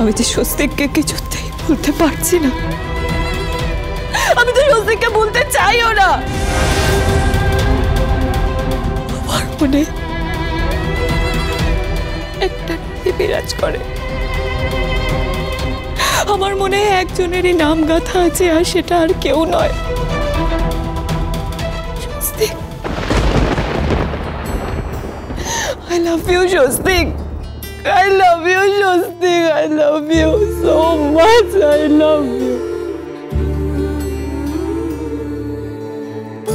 আমি যে স্বস্তিককে কিছুতেই বলতে পারছি না, আমি তো স্বস্তিককে বলতে চাইও না। আমার মনে একটা বিরাজ করে, আমার মনে একজনেরই নাম গাথা আছে, আর সেটা আর কেউ নয়, Swastik. I love you, Swastik. I love you, Swastik. I love you so much. I love you.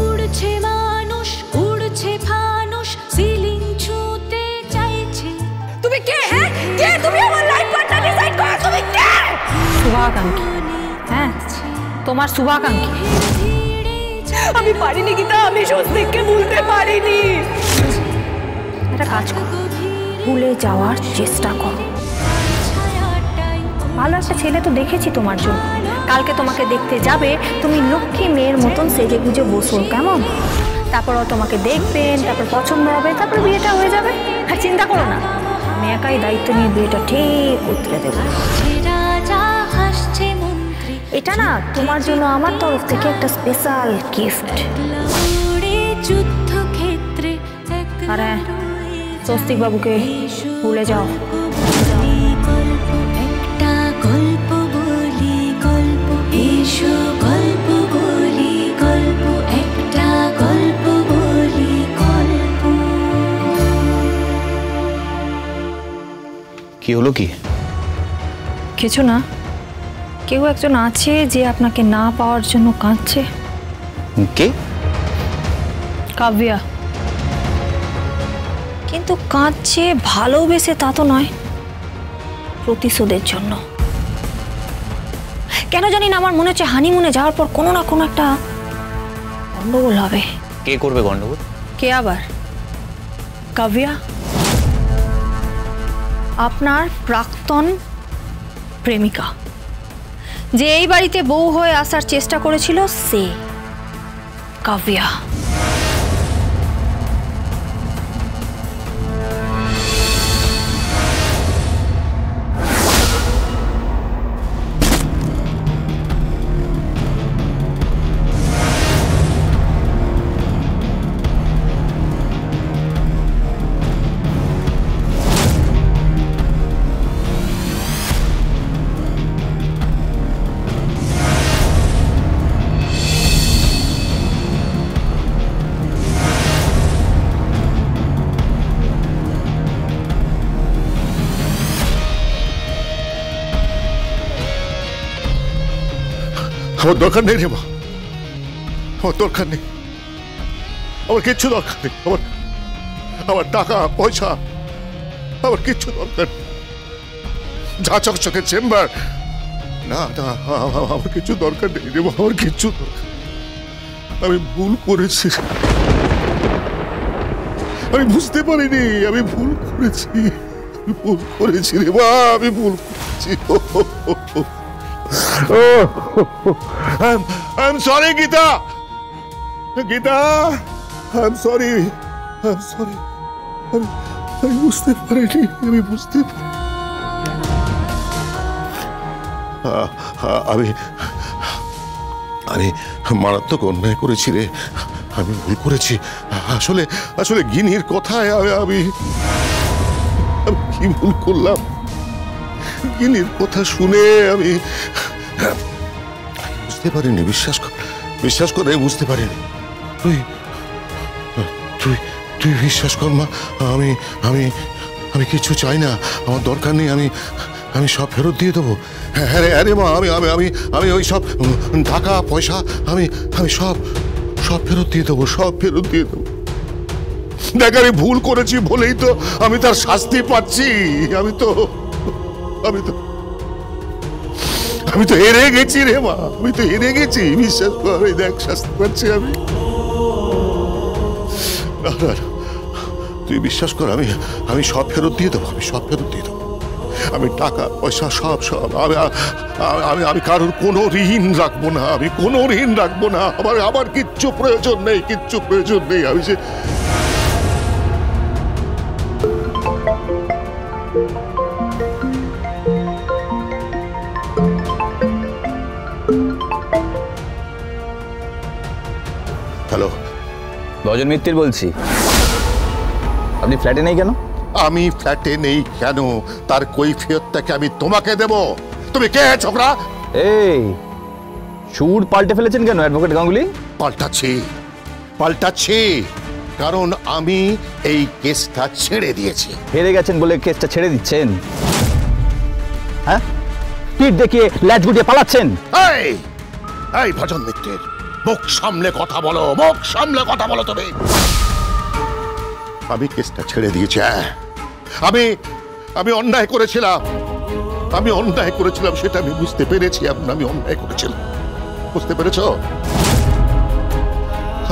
উড়ছে মানুষ, উড়ছে ফানুষ, সিলিং ছুঁতে চাইছে। তুমি কে? হ্যাঁ কে তুমি? আমার লাইফ পার্টনার ডিসাইড করো তুমি কে? শুভাকাঙ্ক্ষী। হ্যাঁ, তোমার শুভাকাঙ্ক্ষী। আমি পারিনি গীতা, আমি স্বস্তিককে ভুলতে পারিনি। একটা কাজ করো, ভুলে যাওয়ার চেষ্টা করো। ভালো একটা ছেলে তো দেখেছি তোমার জন্য, কালকে তোমাকে দেখতে যাবে, তুমি লক্ষ্মী মেয়ের মতন সেজে গুজে বসো, কেমন? তারপর ও তোমাকে দেখবেন, তারপর পছন্দ হবে, তারপর বিয়েটা হয়ে যাবে। আর চিন্তা করো না, আমি একাই দায়িত্ব নিয়ে বিয়েটা ঠিক উতরে দেবো। এটা না তোমার জন্য আমার তরফ থেকে একটা স্পেশাল গিফট। আরে স্বস্তিক বাবুকে ভুলে যাও। একটা গল্প বলি, গল্প এসো, গল্প বলি, গল্প একটা গল্প বলি, গল্প। কি হলো? কি কিছু না, কেউ একজন আছে যে আপনাকে না পাওয়ার জন্য কাঁদছে। কে? কাব্যা। কিন্তু কাঁদছে ভালোবেসে তা তো নয়, প্রতিশোধের জন্য। কেন জানি না আমার মনে হচ্ছে হানিমুনে যাওয়ার পর কোনো না কোনো একটা গন্ডগোল হবে। কে করবে গন্ডগোল? কে আবার? কাব্যা, আপনার প্রাক্তন প্রেমিকা, যে এই বাড়িতে বউ হয়ে আসার চেষ্টা করেছিল, সে কাব্যা। আমার দরকার নেই রে মা, আমার দরকার নেই, আমার কিচ্ছু দরকার নেই। আমার টাকা পয়সা, আমার কিচ্ছু দরকার নেই। যা চকচকে চেম্বার, না না, আমার কিছু দরকার নেই রে মা, আমার কিচ্ছু দরকার। আমি ভুল করেছি, আমি বুঝতে পারিনি, আমি ভুল করেছি, আমি ভুল করেছি রে মা, আমি ভুল করেছি। I'm sorry, Geeta. Geeta, I'm sorry. I'm sorry. আমি বুঝতে পারিনি, আমি বুঝতে পারি। আমি মারাত্মক অন্যায় করেছি রে, আমি ভুল করেছি। আসলে আসলে গিনির কথায় আমি কি ভুল করলাম, গিনির কথা শুনে আমি বুঝতে পারিনি। বিশ্বাস করে বুঝতে পারিনি। তুই তুই তুই বিশ্বাস কর মা, আমি আমি আমি কিছু চাই না, আমার দরকার নেই, আমি সব ফেরত দিয়ে দেবো। হ্যাঁ রে, আরে মা, আমি আমি আমি আমি ওই সব টাকা পয়সা আমি আমি সব সব ফেরত দিয়ে দেবো, সব ফেরত দিয়ে দেবো। দেখ, আমি ভুল করেছি বলেই তো আমি তার শাস্তি পাচ্ছি। আমি তো হেরে গেছি রে মা, আমি তো হেরে গেছি, বিশ্বাস কর। দেখ, শাস্তি পাচ্ছি আমি। তুই বিশ্বাস কর, আমি সব ফেরত দিয়ে দেবো, আমি সব ফেরত দিয়ে দেবো। আমি টাকা পয়সা সব আমি কারোর কোনো ঋণ রাখবো না, আমি কোনো ঋণ রাখবো না। আমার কিচ্ছু প্রয়োজন নেই, কিচ্ছু প্রয়োজন নেই। আমি যে ভজন মিত্তির বলছি। আপনি ফ্ল্যাটে নেই কেন? আমি ফ্ল্যাটে নেই কেন তার কৈফিয়তটাকে আমি তোমাকে দেব। তুমি কে ছোকরা? এই সুর পাল্টে ফেলেছেন কেন অ্যাডভোকেট গাঙ্গুলি? পাল্টাচ্ছি কারণ আমি এই কেসটা ছেড়ে দিয়েছি। হেরে গেছেন বলে কেসটা ছেড়ে দিচ্ছেন? হ্যাঁ, পিঠ দেখিয়ে ল্যাজ গুটিয়ে পালাচ্ছেন? এই ভজন মিত্রের মুখ সামলে কথা বলো, মুখ সামলে কথা বলো তুমি। আমি কেসটা ছেড়ে দিয়েছি। আমি অন্যায় করেছিলাম, সেটা আমি বুঝতে পেরেছি। আমি অন্যায় করেছিলাম, বুঝতে পেরেছ?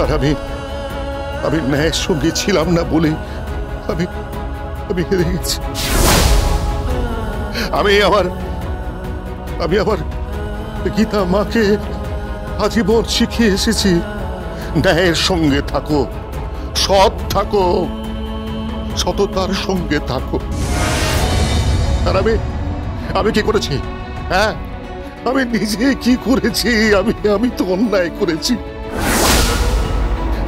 আর আমি ন্যায়ের সঙ্গে ছিলাম না বলে আমি হেরে গেছি। আমি আবার গীতা মাকে আজীবন শিখিয়ে এসেছি, ন্যায়ের সঙ্গে থাকো, সৎ থাকো, সততার সঙ্গে থাকো। আর আমি কি করেছি? হ্যাঁ, আমি নিজে কি করেছি? আমি তো অন্যায় করেছি।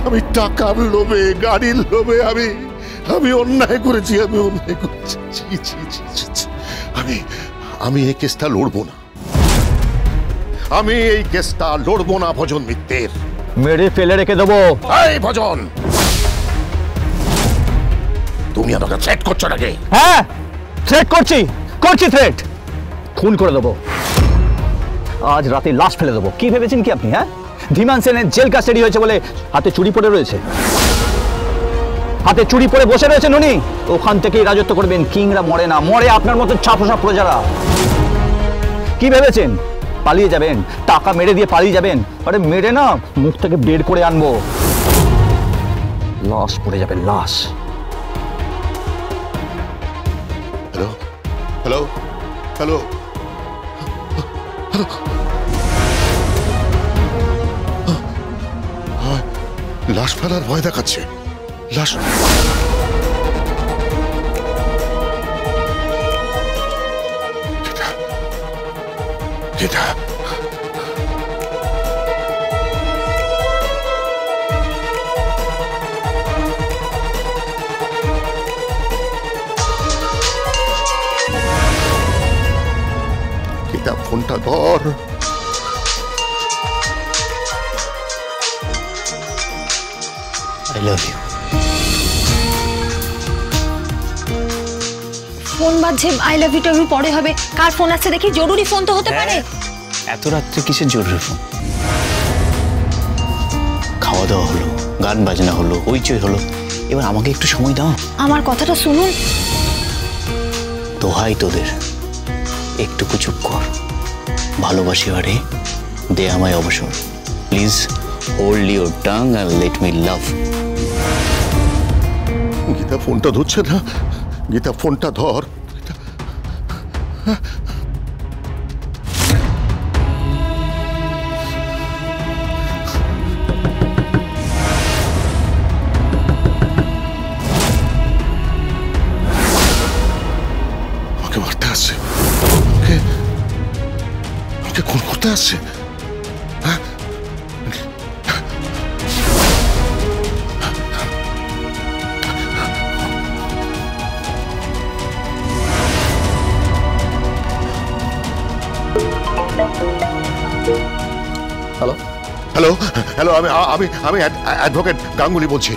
আমি টাকার লোভে, গাড়ির লোভে আমি অন্যায় করেছি। আমি এই কেসটা লড়বো না। ভজন মিত্রের মেরে ফেলে রেখে দেবো। এই ভজন, তুমি আমাকে থ্রেট করছো নাকি? হ্যাঁ, থ্রেট করছি থ্রেট। খুন করে দেবো, আজ রাতে লাশ ফেলে দেবো। কি ভেবেছেন কি আপনি? হ্যাঁ, ধীমান সেনের জেল কাস্টাডি হয়েছে বলে হাতে চুরি পড়ে রয়েছে, হাতে চুরি পরে বসে রয়েছেন উনি। ওখান থেকেই রাজত্ব করবেন। কিংরা মরে না, মরে আপনার মতো ছাপোষা প্রজারা। কি ভেবেছেন পালিয়ে যাবেন? টাকা মেরে দিয়ে পালিয়ে যাবেন? আরে মেরে না, মুখ থেকে বের করে আনবো, লাশ পড়ে যাবে, লাশ। হ্যালো, লাশ ফেলার ভয় দেখাচ্ছে। লাশ ফোনটা ধর। I love you. ফোন বাজছে, আই লাভ ইউটা পরে হবে। কার ফোন আসছে দেখি, জরুরি ফোন তো হতে পারে। এত রাত্রে কিসের জরুরি ফোন? খাওয়া দাওয়া হলো, গান বাজনা হলো, হইচই হলো, এবার আমাকে একটু সময় দাও। আমার কথাটা শুনুন। দোহাই তোদের, একটুকু চুপ কর। ভালোবাসি আরে, দে আমায় অবসর। Please hold your tongue and let me লাভ। গীতা ফোনটা ধরছে না। গীতা ফোনটা ধর। আমাকে মারতে আসছে, আমাকে খুন করতে আসছে। হ্যাঁ, হ্যালো হ্যালো হ্যালো, আমি অ্যাডভোকেট গাঙ্গুলি বলছি।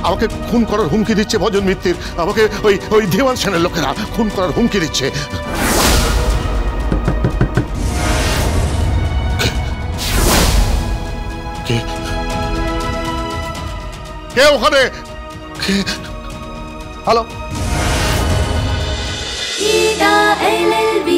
আমাকে খুন করার হুমকি দিচ্ছে ভজন মিত্তির। আমাকে ওই ধীমান সেনের লোকেরা খুন করার হুমকি দিচ্ছে। কে ওখানে? হ্যালো। Ida LLB